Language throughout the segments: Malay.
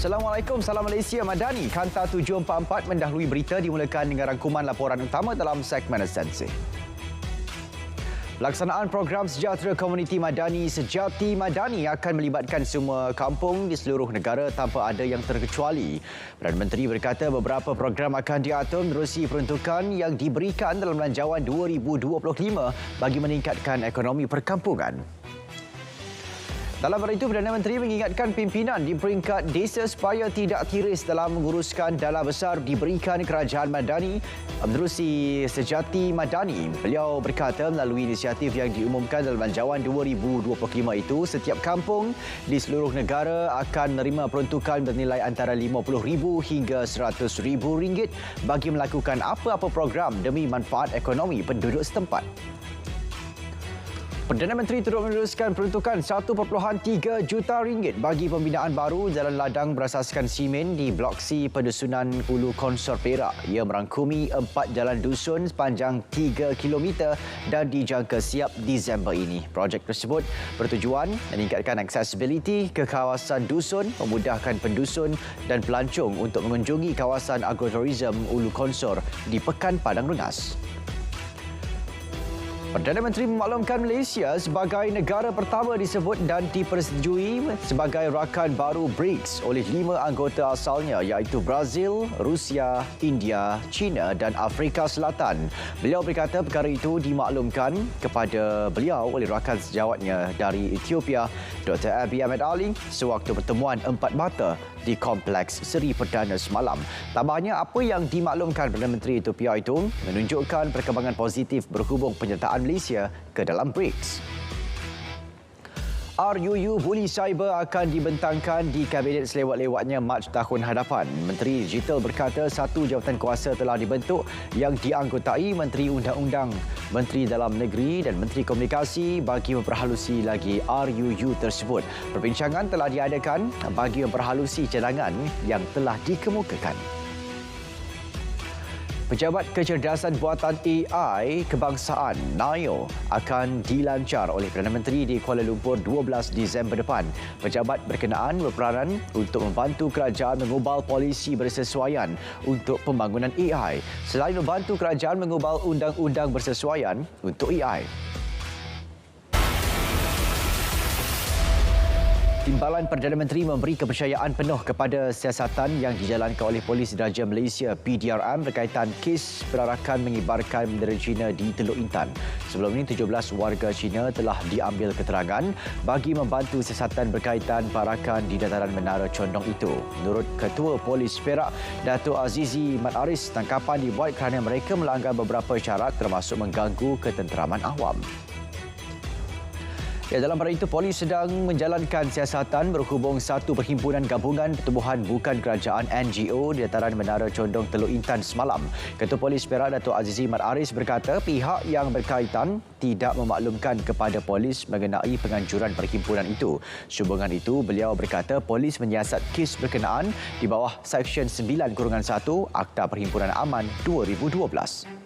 Assalamualaikum, salam Malaysia Madani. Kanta 744 mendahului berita dimulakan dengan rangkuman laporan utama dalam segmen esensi. Pelaksanaan program sejahtera komuniti Madani Sejati Madani akan melibatkan semua kampung di seluruh negara tanpa ada yang terkecuali. Perdana Menteri berkata beberapa program akan diatur menerusi peruntukan yang diberikan dalam Belanjawan 2025 bagi meningkatkan ekonomi perkampungan. Dalam hal itu, Perdana Menteri mengingatkan pimpinan di peringkat desa supaya tidak tiris dalam menguruskan dana besar diberikan kerajaan Madani menerusi Sejati Madani. Beliau berkata melalui inisiatif yang diumumkan dalam Belanjawan 2025 itu, setiap kampung di seluruh negara akan menerima peruntukan bernilai antara RM50,000 hingga RM100,000 bagi melakukan apa-apa program demi manfaat ekonomi penduduk setempat. Perdana Menteri turut meneruskan peruntukan RM1.3 juta bagi pembinaan baru jalan ladang berasaskan simen di Blok C Pedusunan Ulu Konsor Perak. Ia merangkumi 4 jalan dusun sepanjang 3 km dan dijangka siap Disember ini. Projek tersebut bertujuan meningkatkan aksesibiliti ke kawasan dusun, memudahkan pendusun dan pelancong untuk mengunjungi kawasan agroturism Ulu Konsor di Pekan Padang Rengas. Perdana Menteri memaklumkan Malaysia sebagai negara pertama disebut dan dipersetujui sebagai rakan baru BRICS oleh 5 anggota asalnya iaitu Brazil, Rusia, India, China dan Afrika Selatan. Beliau berkata perkara itu dimaklumkan kepada beliau oleh rakan sejawatnya dari Ethiopia, Dr. Abiy Ahmed Ali, sewaktu pertemuan empat mata di Kompleks Seri Perdana semalam. Tambahnya, apa yang dimaklumkan Perdana Menteri Ethiopia itu menunjukkan perkembangan positif berhubung penyertaan Malaysia ke dalam BRICS. RUU Buli Cyber akan dibentangkan di Kabinet selewat-lewatnya Mac tahun hadapan. Menteri Digital berkata satu jawatan kuasa telah dibentuk yang dianggotai Menteri Undang-Undang, Menteri Dalam Negeri dan Menteri Komunikasi bagi memperhalusi lagi RUU tersebut. Perbincangan telah diadakan bagi memperhalusi cadangan yang telah dikemukakan. Pejabat Kecerdasan Buatan AI Kebangsaan (NAIO) akan dilancar oleh Perdana Menteri di Kuala Lumpur 12 Disember depan. Pejabat berkenaan berperanan untuk membantu kerajaan mengubal polisi bersesuaian untuk pembangunan AI, selain membantu kerajaan mengubal undang-undang bersesuaian untuk AI. Timbalan Perdana Menteri memberi kepercayaan penuh kepada siasatan yang dijalankan oleh Polis Diraja Malaysia PDRM berkaitan kes penarakan mengibarkan bendera Cina di Teluk Intan. Sebelum ini, 17 warga Cina telah diambil keterangan bagi membantu siasatan berkaitan penarakan di dataran Menara Condong itu. Menurut Ketua Polis Perak, Datuk Azizi Mat Aris, tangkapan dibuat kerana mereka melanggar beberapa syarat termasuk mengganggu ketenteraman awam. Dalam hari itu, polis sedang menjalankan siasatan berhubung satu perhimpunan gabungan pertubuhan bukan kerajaan NGO di dataran Menara Condong Teluk Intan semalam. Ketua Polis Perak Datuk Azizi Mat Aris berkata pihak yang berkaitan tidak memaklumkan kepada polis mengenai penganjuran perhimpunan itu. Sehubungan itu, beliau berkata polis menyiasat kes berkenaan di bawah Seksyen 9-1 Akta Perhimpunan Aman 2012.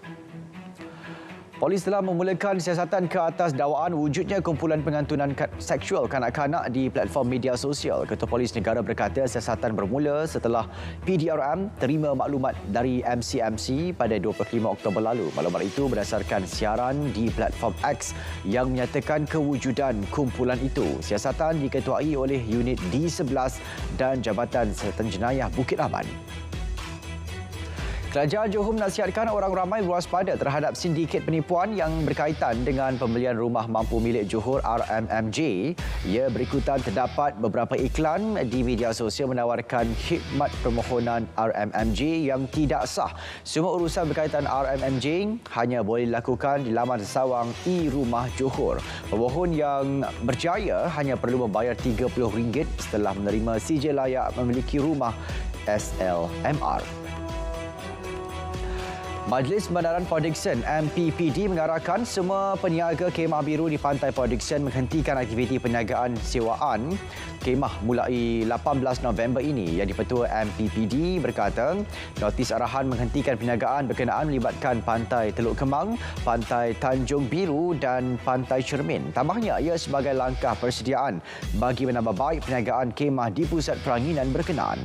Polis telah memulakan siasatan ke atas dakwaan wujudnya kumpulan pengantunan seksual kanak-kanak di platform media sosial. Ketua Polis Negara berkata siasatan bermula setelah PDRM terima maklumat dari MCMC pada 25 Oktober lalu. Maklumat itu berdasarkan siaran di platform X yang menyatakan kewujudan kumpulan itu. Siasatan diketuai oleh unit D11 dan Jabatan Siasatan Jenayah Bukit Aman. Kerajaan Johor menasihatkan orang ramai berwaspada terhadap sindiket penipuan yang berkaitan dengan pembelian rumah mampu milik Johor RMMJ. Ia berikutan terdapat beberapa iklan di media sosial menawarkan khidmat permohonan RMMJ yang tidak sah. Semua urusan berkaitan RMMJ hanya boleh dilakukan di laman sesawang e-Rumah Johor. Pemohon yang berjaya hanya perlu membayar RM30 setelah menerima sijil layak memiliki rumah SLMR. Majlis Pembenaran Port Dickson MPPD mengarahkan semua peniaga kemah biru di Pantai Port Dickson menghentikan aktiviti perniagaan sewaan kemah mulai 18 November ini. Yang di-Petua MPPD berkata, notis arahan menghentikan perniagaan berkenaan melibatkan Pantai Teluk Kemang, Pantai Tanjung Biru dan Pantai Cermin. Tambahnya, ia sebagai langkah persediaan bagi menambah baik perniagaan kemah di pusat peranginan berkenaan.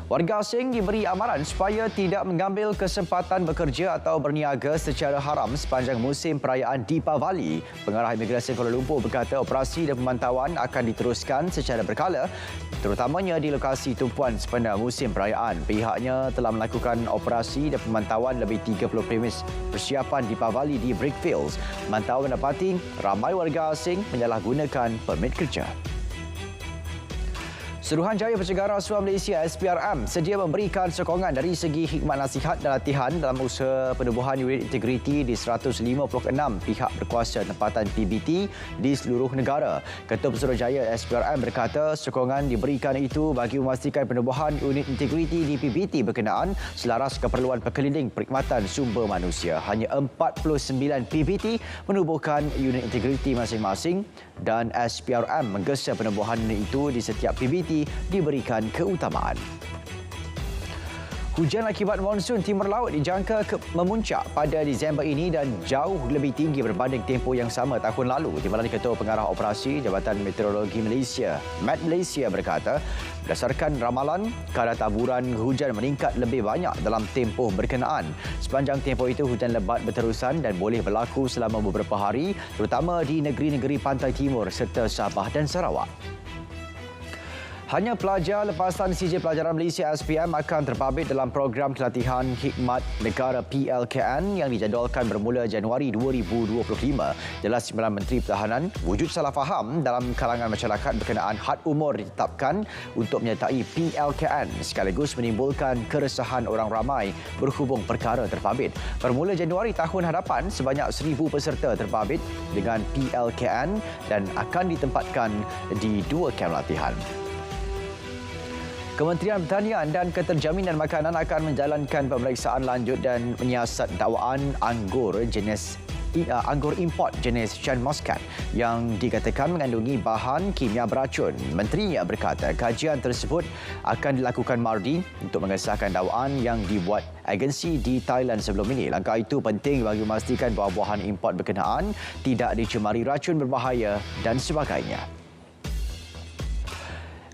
Warga asing diberi amaran supaya tidak mengambil kesempatan bekerja atau berniaga secara haram sepanjang musim perayaan Deepavali. Pengarah Imigresen Kuala Lumpur berkata operasi dan pemantauan akan diteruskan secara berkala, terutamanya di lokasi tumpuan sempena musim perayaan. Pihaknya telah melakukan operasi dan pemantauan lebih 30 premis persiapan Deepavali di Brickfields. Pemantauan mendapati ramai warga asing menyalahgunakan permit kerja. Suruhanjaya Pencegahan Rasuah Malaysia SPRM sedia memberikan sokongan dari segi khidmat nasihat dan latihan dalam usaha penubuhan unit integriti di 156 pihak berkuasa tempatan PBT di seluruh negara. Ketua Suruhanjaya SPRM berkata sokongan diberikan itu bagi memastikan penubuhan unit integriti di PBT berkenaan selaras keperluan perkeliling perkhidmatan sumber manusia. Hanya 49 PBT menubuhkan unit integriti masing-masing dan SPRM menggesa penubuhan unit itu di setiap PBT diberikan keutamaan. Hujan akibat monsun timur laut dijangka memuncak pada Disember ini dan jauh lebih tinggi berbanding tempoh yang sama tahun lalu. Di mana Ketua Pengarah Operasi Jabatan Meteorologi Malaysia, Met Malaysia berkata, berdasarkan ramalan, kadar taburan hujan meningkat lebih banyak dalam tempoh berkenaan. Sepanjang tempoh itu, hujan lebat berterusan dan boleh berlaku selama beberapa hari, terutama di negeri-negeri pantai timur serta Sabah dan Sarawak. Hanya pelajar lepasan CJ Pelajaran Malaysia SPM akan terpabit dalam program pelatihan khidmat negara PLKN yang dijadualkan bermula Januari 2025. Jelas Timbalan Menteri Pertahanan, wujud salah faham dalam kalangan masyarakat berkenaan had umur ditetapkan untuk menyertai PLKN sekaligus menimbulkan keresahan orang ramai berhubung perkara terpabit. Bermula Januari tahun hadapan, sebanyak 1,000 peserta terpabit dengan PLKN dan akan ditempatkan di 2 kem latihan. Kementerian Pertanian dan Keterjaminan Makanan akan menjalankan pemeriksaan lanjut dan menyiasat dakwaan anggur import jenis Chan Muscat yang dikatakan mengandungi bahan kimia beracun. Menterinya berkata kajian tersebut akan dilakukan Mardi untuk mengesahkan dakwaan yang dibuat agensi di Thailand sebelum ini. Langkah itu penting bagi memastikan buah-buahan import berkenaan tidak dicemari racun berbahaya dan sebagainya.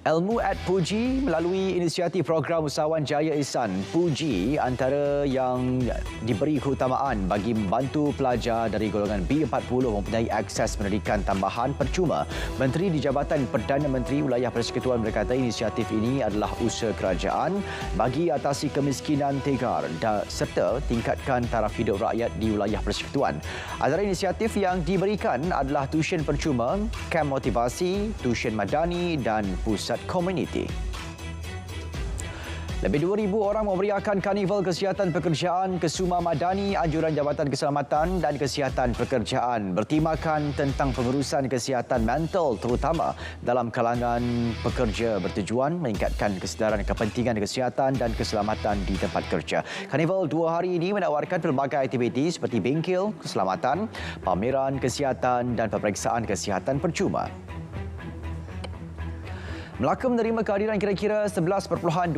Ilmu at Puji melalui inisiatif program Usahawan Jaya Ihsan. Puji antara yang diberi keutamaan bagi membantu pelajar dari golongan B40 mempunyai akses pendidikan tambahan percuma. Menteri di Jabatan Perdana Menteri Wilayah Persekutuan berkata inisiatif ini adalah usaha kerajaan bagi atasi kemiskinan tegar serta tingkatkan taraf hidup rakyat di wilayah persekutuan. Antara inisiatif yang diberikan adalah tuisyen percuma, kem motivasi, tuisyen madani dan pusat komuniti. Lebih 2,000 orang memeriahkan Karnival Kesihatan Pekerjaan Kesuma Madani Anjuran Jabatan Keselamatan dan Kesihatan Pekerjaan bertimakan tentang pengurusan kesihatan mental terutama dalam kalangan pekerja bertujuan meningkatkan kesedaran kepentingan kesihatan dan keselamatan di tempat kerja. Karnival 2 hari ini menawarkan pelbagai aktiviti seperti bengkel keselamatan, pameran kesihatan dan peperiksaan kesihatan percuma. Melaka menerima kehadiran kira-kira 11.25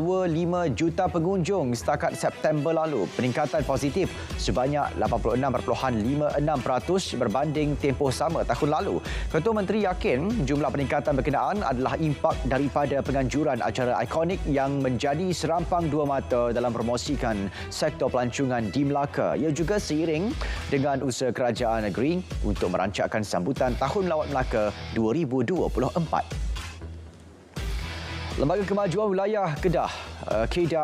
juta pengunjung setakat September lalu. Peningkatan positif sebanyak 86.56% berbanding tempoh sama tahun lalu. Ketua Menteri yakin jumlah peningkatan berkenaan adalah impak daripada penganjuran acara ikonik yang menjadi serampang dua mata dalam promosikan sektor pelancongan di Melaka. Ia juga seiring dengan usaha kerajaan negeri untuk merancangkan sambutan Tahun Melawat Melaka 2024. Lembaga Kemajuan Wilayah Kedah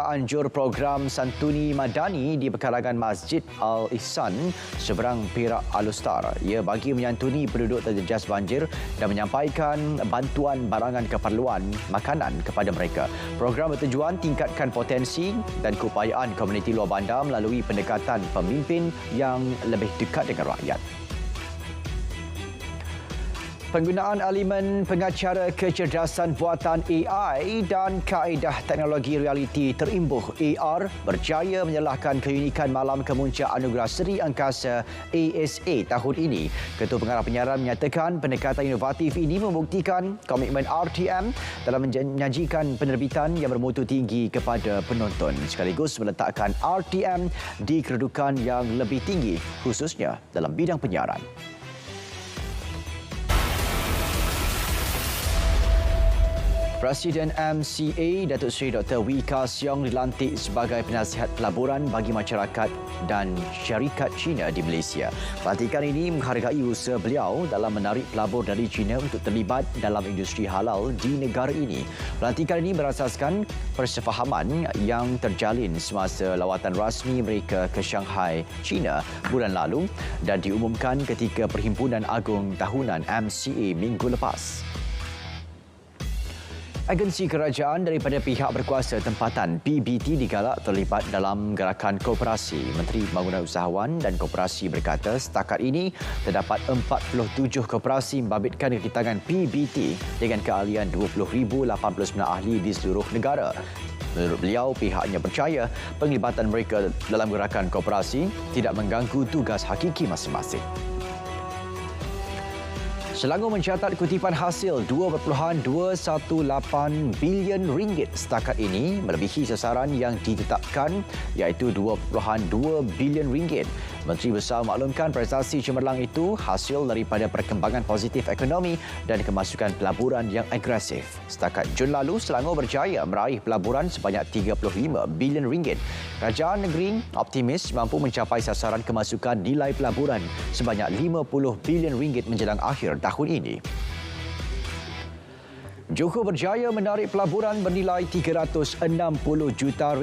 anjur program Santuni Madani di perkarangan Masjid Al-Ihsan seberang Perak Alustar. Ia bagi menyantuni penduduk terjejas banjir dan menyampaikan bantuan barangan keperluan makanan kepada mereka. Program bertujuan tingkatkan potensi dan keupayaan komuniti luar bandar melalui pendekatan pemimpin yang lebih dekat dengan rakyat. Penggunaan elemen pengacara kecerdasan buatan AI dan kaedah teknologi realiti terimbuh AR berjaya menyalahkan keunikan Malam Kemuncak Anugerah Seri Angkasa ASA tahun ini. Ketua Pengarah Penyiaran menyatakan pendekatan inovatif ini membuktikan komitmen RTM dalam menyajikan penerbitan yang bermutu tinggi kepada penonton sekaligus meletakkan RTM di kedudukan yang lebih tinggi khususnya dalam bidang penyiaran. Presiden MCA Datuk Seri Dr. Wee Ka Siong dilantik sebagai penasihat pelaburan bagi masyarakat dan syarikat Cina di Malaysia. Pelantikan ini menghargai usaha beliau dalam menarik pelabur dari Cina untuk terlibat dalam industri halal di negara ini. Pelantikan ini berasaskan persefahaman yang terjalin semasa lawatan rasmi mereka ke Shanghai, China bulan lalu dan diumumkan ketika Perhimpunan Agung Tahunan MCA minggu lepas. Agensi kerajaan daripada pihak berkuasa tempatan PBT digalak terlibat dalam gerakan koperasi. Menteri Pembangunan Usahawan dan Koperasi berkata setakat ini terdapat 47 koperasi membabitkan kekitangan PBT dengan keahlian 20,089 ahli di seluruh negara. Menurut beliau, pihaknya percaya penglibatan mereka dalam gerakan koperasi tidak mengganggu tugas hakiki masing-masing. Selangor mencatat kutipan hasil RM2.218 bilion setakat ini melebihi sasaran yang ditetapkan iaitu RM2.2 bilion. Menteri Besar maklumkan prestasi cemerlang itu hasil daripada perkembangan positif ekonomi dan kemasukan pelaburan yang agresif. Setakat Jun lalu, Selangor berjaya meraih pelaburan sebanyak RM35 bilion. Kerajaan negeri optimis mampu mencapai sasaran kemasukan nilai pelaburan sebanyak RM50 bilion menjelang akhir tahun ini. Johor berjaya menarik pelaburan bernilai RM360 juta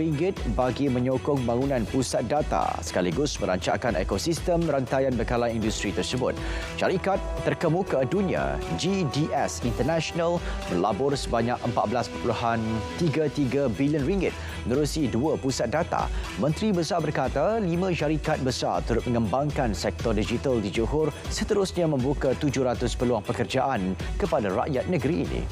bagi menyokong bangunan pusat data sekaligus merancangkan ekosistem rantaian bekalan industri tersebut. Syarikat terkemuka dunia GDS International melabur sebanyak RM14.33 bilion menerusi 2 pusat data. Menteri Besar berkata 5 syarikat besar turut mengembangkan sektor digital di Johor seterusnya membuka 700 peluang pekerjaan kepada rakyat negeri ini.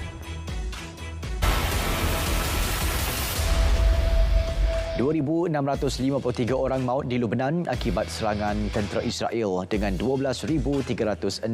2,653 orang maut di Lebanon akibat serangan tentera Israel dengan 12,360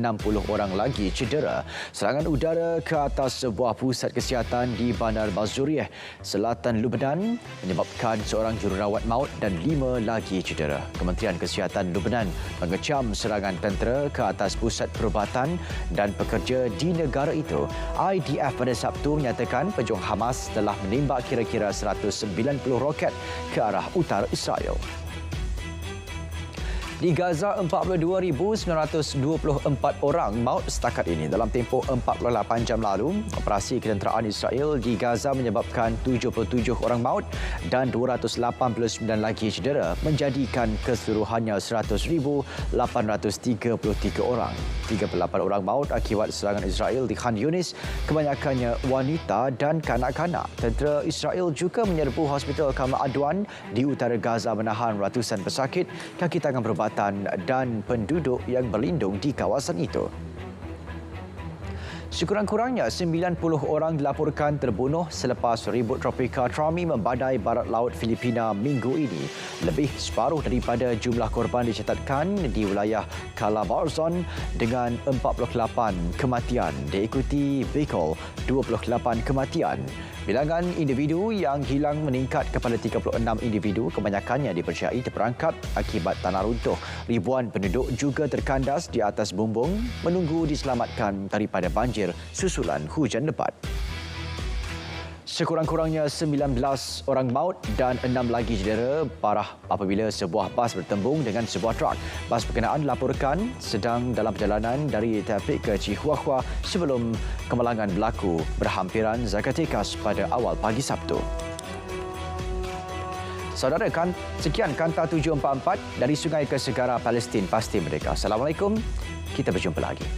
orang lagi cedera. Serangan udara ke atas sebuah pusat kesihatan di Bandar Bazurieh, selatan Lebanon menyebabkan seorang jururawat maut dan 5 lagi cedera. Kementerian Kesihatan Lebanon mengecam serangan tentera ke atas pusat perubatan dan pekerja di negara itu. IDF pada Sabtu menyatakan pejuang Hamas telah menembak kira-kira 190 roket ke arah utara Israel. Di Gaza, 42,924 orang maut setakat ini. Dalam tempoh 48 jam lalu, operasi ketenteraan Israel di Gaza menyebabkan 77 orang maut dan 289 lagi cedera, menjadikan keseluruhannya 100,833 orang. 38 orang maut akibat serangan Israel di Khan Yunis, kebanyakannya wanita dan kanak-kanak. Tentera Israel juga menyerbu Hospital Kamal Adwan di utara Gaza menahan ratusan pesakit, kaki tangan perubatan dan penduduk yang berlindung di kawasan itu. Sekurang-kurangnya 90 orang dilaporkan terbunuh selepas ribut tropika Trami membadai barat laut Filipina minggu ini. Lebih separuh daripada jumlah korban dicatatkan di wilayah Calabarzon dengan 48 kematian, diikuti Bicol 28 kematian. Bilangan individu yang hilang meningkat kepada 36 individu, kebanyakannya dipercayai terperangkap akibat tanah runtuh. Ribuan penduduk juga terkandas di atas bumbung menunggu diselamatkan daripada banjir susulan hujan lebat. Sekurang-kurangnya 19 orang maut dan 6 lagi cedera parah apabila sebuah bas bertembung dengan sebuah truk. Bas berkenaan dilaporkan sedang dalam perjalanan dari Taipei ke Chihuahua sebelum kemalangan berlaku berhampiran Zacatecas pada awal pagi Sabtu. Saudara, sekian Kanta 744 dari Sungai ke Segara Palestin Pasti Merdeka. Assalamualaikum, kita berjumpa lagi.